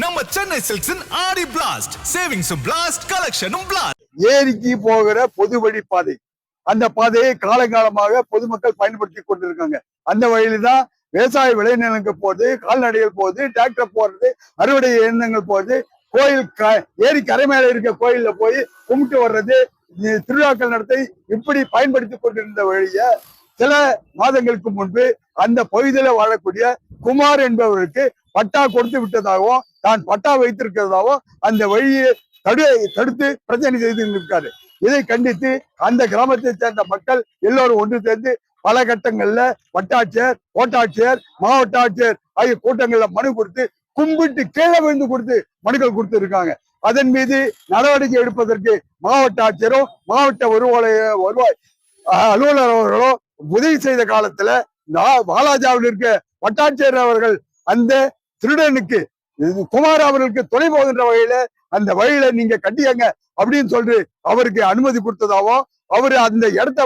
நம்ம சென்னை சில்க்ஸின் ஆடி blast, சேவிங்ஸும் blast, கலெக்ஷனும் blast. ஏரிக்கு போகிற பொது வழி பாதை, அந்த பாதையை காலங்காலமாக பொதுமக்கள் பயன்படுத்தி கொண்டிருக்காங்க. அந்த வழியில தான் விவசாய விளைநிலங்களுக்கு போகுது, கால்நடைகள் போகுது, டிராக்டர் போறது, அறுவடை இயந்திரங்கள் போகுது, கோயில் ஏரி கரை மேல இருக்க கோயில்ல போய் கும்பிட்டு வர்றது, திருவிழாக்கள் நடத்தி இப்படி பயன்படுத்தி கொண்டிருந்த வழிய சில மாதங்களுக்கு முன்பு அந்த பகுதியில வாழக்கூடிய குமார் என்பவருக்கு பட்டா கொடுத்து விட்டதாகவும் தான் பட்டா வைத்திருக்கிறதாகவும் அந்த வழியை தடுத்து பிரச்சனை செய்து இருக்காரு. இதை கண்டித்து அந்த கிராமத்தை சேர்ந்த மக்கள் எல்லோரும் ஒன்று சேர்ந்து பல கட்டங்கள்ல வட்டாட்சியர், கோட்டாட்சியர், மாவட்ட ஆட்சியர் ஆகிய கூட்டங்கள்ல மனு கொடுத்து கும்பிட்டு கீழே விழுந்து கொடுத்து மனுக்கள் கொடுத்து இருக்காங்க. அதன் மீது நடவடிக்கை எடுப்பதற்கு மாவட்ட ஆட்சியரும் மாவட்ட வருவாய் அலுவலர் அவர்களோ உதவி செய்த காலத்துல வாலாஜாவில் இருக்க வட்டாட்சியர் அவர்கள் அந்த திருடனுக்கு குமார் அவர்களுக்கு துணை போகின்ற வகையில அந்த வழியில நீங்க கட்டியங்க அப்படின்னு சொல்லிட்டு அவருக்கு அனுமதி கொடுத்ததாவும் அவரு அந்த இடத்த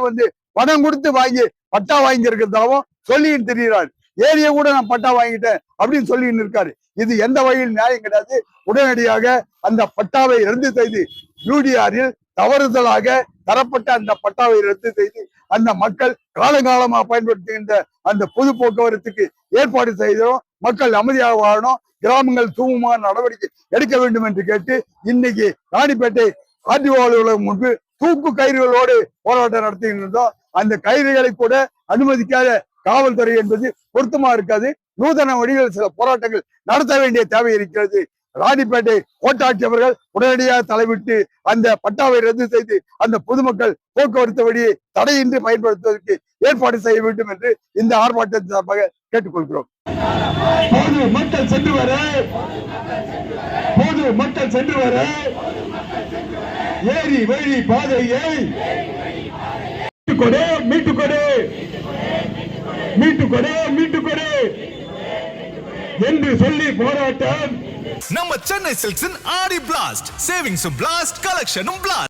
பணம் கொடுத்து வாங்கி பட்டா வாங்கி இருக்கிறதாவும் சொல்லின்னு தெரிகிறார். ஏரியை கூட நான் பட்டா வாங்கிட்டேன் அப்படின்னு சொல்லின்னு இருக்காரு. இது எந்த வகையில் நியாயம் கிடையாது. உடனடியாக அந்த பட்டாவை ரத்து செய்து யூடிஆரில் தவறுதலாக தரப்பட்ட அந்த பட்டாவை ரத்து செய்து அந்த மக்கள் காலங்காலமாக பயன்படுத்துகின்ற அந்த பொது போக்குவரத்துக்கு ஏற்பாடு செய்தோம். மக்கள் அமைதியாக வாழணும், கிராமங்கள் தூவமான நடவடிக்கை எடுக்க வேண்டும் என்று கேட்டு இன்னைக்கு ராணிப்பேட்டை ஆர்டிஓ அலுவலகம் முன்பு தூக்கு கயிறுகளோடு போராட்டம் நடத்தியிருந்தோம். அந்த கயிறுகளை கூட அனுமதிக்காத காவல்துறை என்பது பொருத்தமா இருக்காது. நூதன வழிகளில் சில போராட்டங்கள் நடத்த வேண்டிய தேவை இருக்கிறது. ராணிப்பேட்டை கோட்டாட்சியவர்கள் உடனடியாக தலைவிட்டு அந்த பட்டாவை ரத்து செய்து அந்த பொதுமக்கள் போக்குவரத்து வழியை தடையின்றி பயன்படுத்துவதற்கு ஏற்பாடு செய்ய வேண்டும் என்று இந்த ஆர்ப்பாட்டத்தின் சார்பாக கேட்டுக்கொள்கிறோம். மக்கள் சென்று வர ஏரி வழி பாதையை மீட்டுக்கொடு என்று சொல்லி போராட்டம். நம்ம சென்னை சில்க்ஸின் ஆடி பிளாஸ்ட், சேவிங்ஸும் பிளாஸ்ட், கலெக்ஷனும் பிளாஸ்ட்.